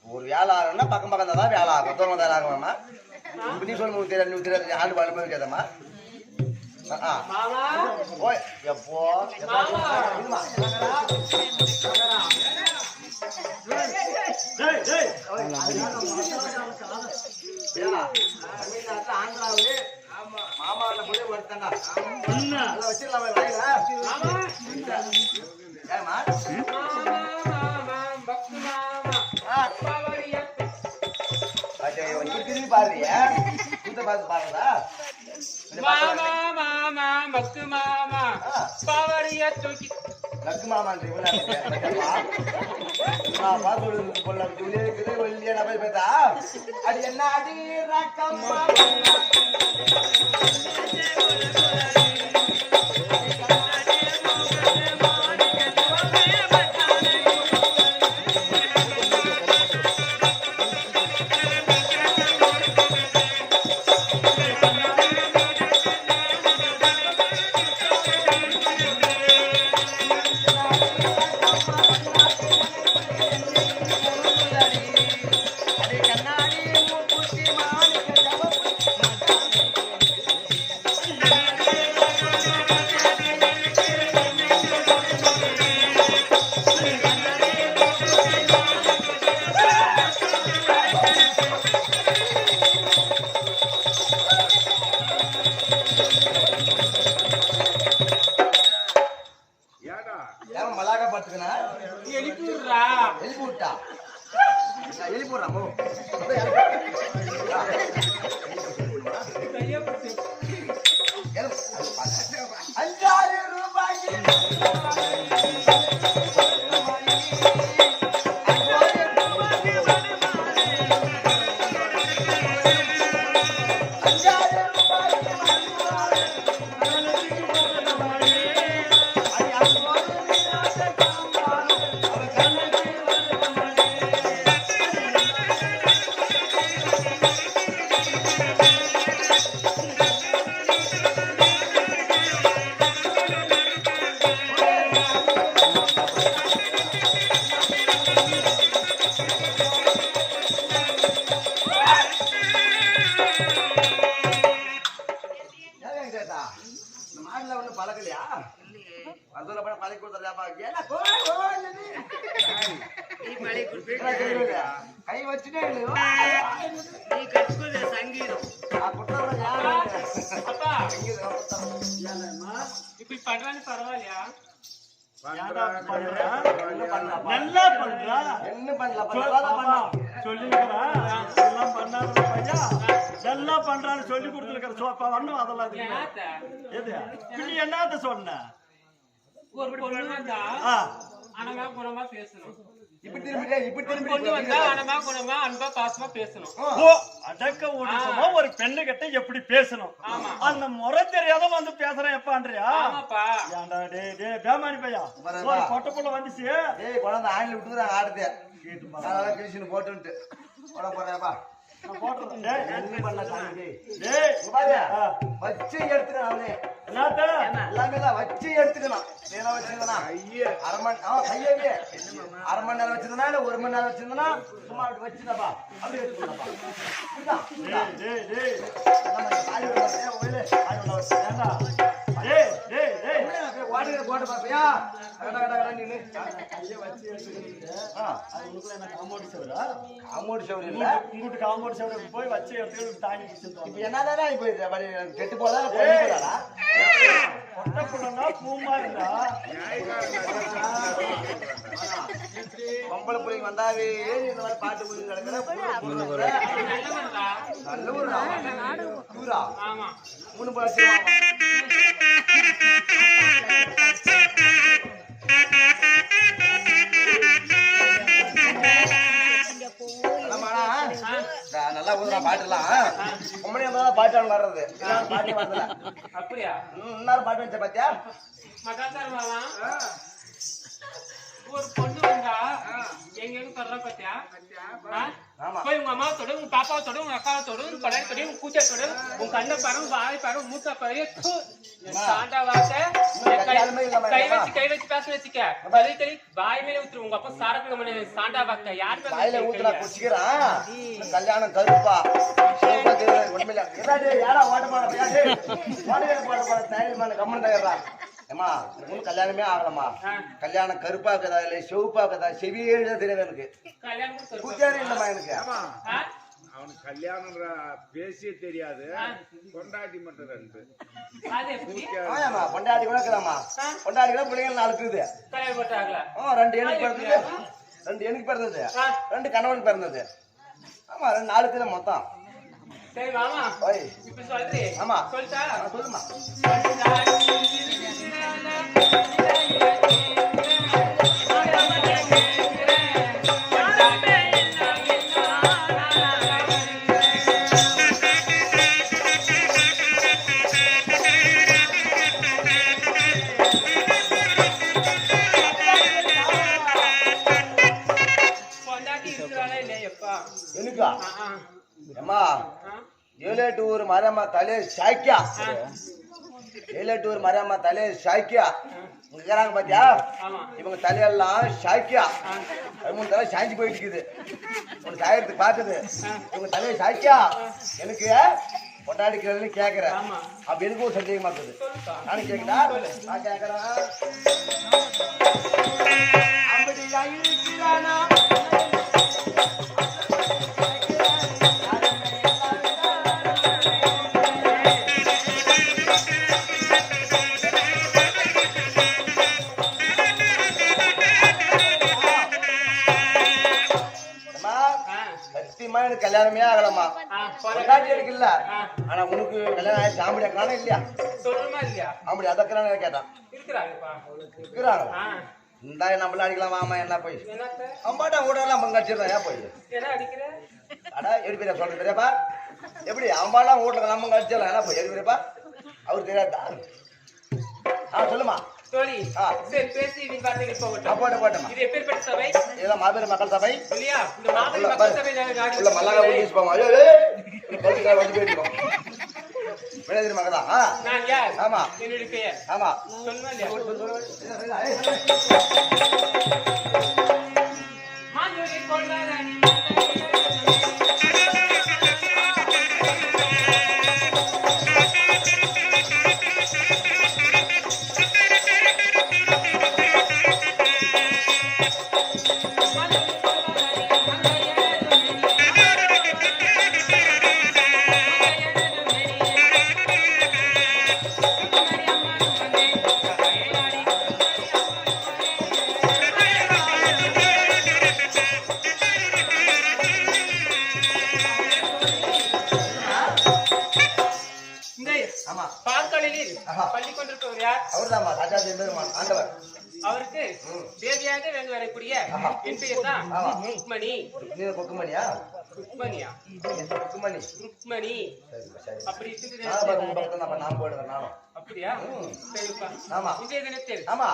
ஒரு வேலை ஆகும்னா பக்கம் பக்கம் தான் வேலை ஆகும். தூரம் வேலை ஆகுமாம்மா. நீ சொல்லு தெரியாது ஆண்டு வாழ் போய் கேதம்மா. ஓய் எப்போ மாமாவில் போய் வருத்தண்டா வச்சிடலாம் ஏமா திரும்பி பாருறியா இந்த பார்த்து பாருதா மாமா மாமா பக்கு மாமா பாவடிய தூக்கி லக்கு மாமான் பேசா அது என்ன அடி ரக்கம் கை வச்சுட்டே சங்கீதம் இப்படி பண்றான்னு பரவாயில்லையா நல்லா பண்றா என்ன பண்ணலாம் நல்லா பண்றான்னு சொல்லி கொடுத்துருக்கிற ஒண்ணும் அதெல்லாம் என்னத்த சொன்ன ஒரு பொண்ணு வந்தா அனகா குணமா பேசணும். இப்படி திரும்பி பொண்ணு வந்தா அனகா குணமா அன்பா பாசமா பேசணும். அடக்க ஒடுக்கமா ஒரு பெண்ணு கிட்ட எப்படி பேசணும் அந்த முறை தெரியாத வந்து பேசுறேன் எப்பான்றியா ஏன்டா டே பேமானி பையா ஒரு பொட்ட புள்ள வந்துச்சு குழந்தை ஆயில விட்டுதான் ஆடுது கிழிச்சுன்னு போட்டுன்ட்டு போறேப்பா வச்சு எடுத்துக்கலாம் அவனே எல்லாமே வச்சு எடுத்துக்கலாம் அரை மணி நேரம் வச்சிருந்தா இல்ல 1 மணி நேரம் வச்சிருந்தா சும்மா வச்சுதாப்பா அப்படி போட்டு பாப்பியா போய் வச்சு தாங்கி என்னதான் கெட்டு போதா பூமா இருந்தா பொம்பளை பிள்ளைங்க வந்தாவே இந்த மாதிரி பாட்டு புரிஞ்சு கிடக்குற மூணு பாட்டு பாட்டுலாம் பொம்பளை பாட்டு வர்றது பாட்டு வரல. அப்படியா? இன்னொரு பாட்டு வச்ச பாத்தியா? மகாசார் மாமா ஒரு பொண்ணு வந்தா எங்க சொல்ற பாத்தியா? போய் உங்க அம்மாவை தொடு, உங்க பாப்பாவை தொடு, உங்க அக்காவை தொடு, உங்க கடையை தொடு, உங்க பூச்சை தொடு, உங்க கண்ணை பாரு, வாய் பாரு, மூக்க பாரு. சாண்டா வார்த்தை கை வச்சு பேச வச்சுக்க. கை கை வாய் மேல ஊத்துரு. உங்க அப்பா சாரக்கு சாண்டா வார்த்தை யாரு வாயில ஊத்துனா குடிச்சுக்கிறான். கல்யாணம் கருப்பா கல்யாணமே ஆகலமா. கல்யாணம் கருப்பா இருக்குதா இல்ல செவப்பா இருக்குதா செவியே தெரியாது எனக்கு. பூஜாரி இல்லம்மா எனக்கு. அவனுக்கு கல்யாணம் பேசியே தெரியாது. கொண்டாடி மட்டும் ரெண்டு. ஆமாமா கொண்டாடி கூட இருக்கலாமா. கொண்டாடி கூட பிள்ளைங்க 4 இருக்குது. 2 எனக்கு பிறந்தது, 2 எனக்கு பிறந்தது, 2 கணவனுக்கு பிறந்தது. ஆமா 4 இருக்குது மொத்தம். சரி மாமா இப்ப சொல்றே. ஆமா சொல்லிட்டா சொல்லுமா. எனக்கா அம்மா 7 ஊர் மரம்மா தலைய சாக்கியா. 7 ஊர் மரம்மா தலைய சாக்கியா இருக்கிறாங்க பாத்தியா? இவங்க தலையெல்லாம் சாக்கியா. 13 தலை சாய்ச்சி போயிட்டு இருக்குது. உனக்கு சாயத்துக்கு பார்த்தது இவங்க தலைய சாக்கியா. எனக்கு கொண்டாடிக்கிறதுன்னு கேட்கிறேன். அப்ப எனக்கு ஒரு சந்தேகமா இருக்குது. நானும் கேட்குதா? நான் கேட்கிறேன். எனக்கு கல்யாணமே ஆகலமா. கொண்டாடி எனக்கு இல்ல. ஆனா உனக்கு கல்யாணம் ஆயிடுச்சு. ஆம்படி ஆக்கலானா இல்லையா? சொல்லுமா இல்லையா? ஆம்படி அதற்கான கேட்டான். இருக்கிறாங்க. இந்த நம்மள அடிக்கலாம் வாமா. என்ன போய் அம்பாட்டா ஊடலாம் பங்காச்சிருந்தா ஏன் போய் அடா எப்படி பேரா சொல்ற பெரியப்பா? எப்படி அம்பாலாம் ஊடல நம்ம கழிச்சலாம் என்ன போய் பெரியப்பா? அவரு தெரியாதா? சொல்லுமா. தோழி சரி பேசி நீ வார்த்தைக்கு போகட்டும். போட்டமா. இது எப்பேற்பட்ட சபை? இதெல்லாம் மாபெரும் மக்கள் சபை இல்லையா? இந்த மாபெரும் மக்கள் சபை உள்ள மல்லாக போய் போமா. ஐயோ ஏய் பல்லிக்கா வந்து போய்டுவோம். மேலதிரி மகதா. நான் யார்? ஆமா என்னுடைய பெயர். ஆமா சொல்லுமா இல்லையா? மாஞ்சோலி கொள்ளாதனி பள்ளி கொண்டிருப்பவர் யார்? அவர்தாமா ராஜாஜி பெருமான் ஆண்டவர். அவருக்கு தேவியாக வேண்டு வரக்கூடிய என் பெயர் தான் ருக்மணி. ருக்மணியா? ருக்மணியா? ருக்மணி. ருக்மணி. அப்படி நான் போடுவேன் நானும். அப்படியா? சரிப்பா. ஆமா இன்றைய தினத்தில் ஆமா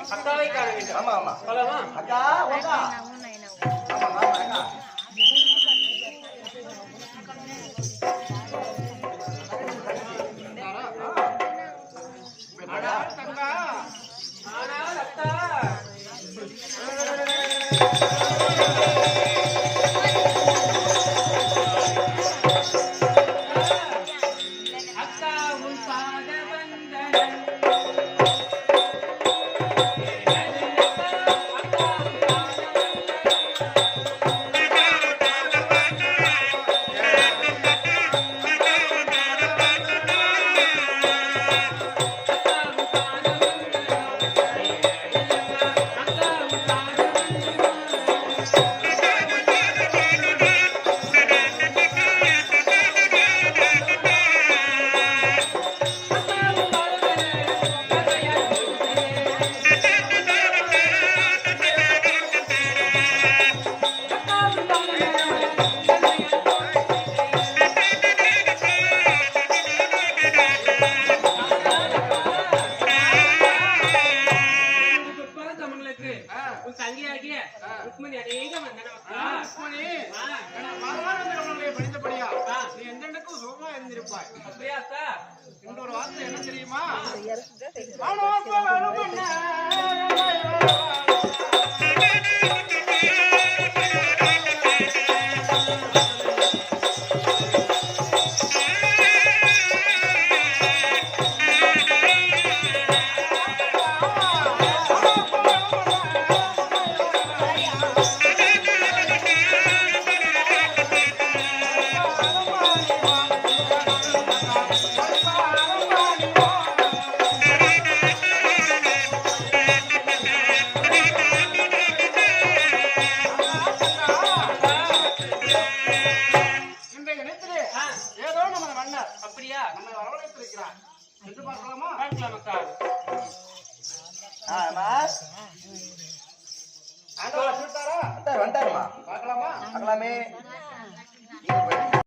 அக்காவை காண வேண்டும். ஆமா ஆமா போலாமா? அக்கா வாங்க ஆமா ஆமா அக்கா ஆனால் அக்கா அக்கா உன் பாத வந்தனன் உன் தங்கியாகிய ருக்மணி அநேகம் வந்தனம் அக்கா. படித்தபடியா நீ எந்தெண்டுக்கும் சுகமா இருந்திருப்பாய். அப்படியா அக்கா? இன்னொரு வார்த்தை என்ன தெரியுமா? இன்றைய தினத்திலே ஏதோ நமது மன்னர் அப்படியா? நம்மை வரவழைத்திருக்கிறார் என்று பார்க்கலாமா? பார்க்கலாம் அக்கா. ஆமா ஆண்டவா சொல்லிட்டாரா? வந்துட்டாருமா பார்க்கலாமா? பார்க்கலாமே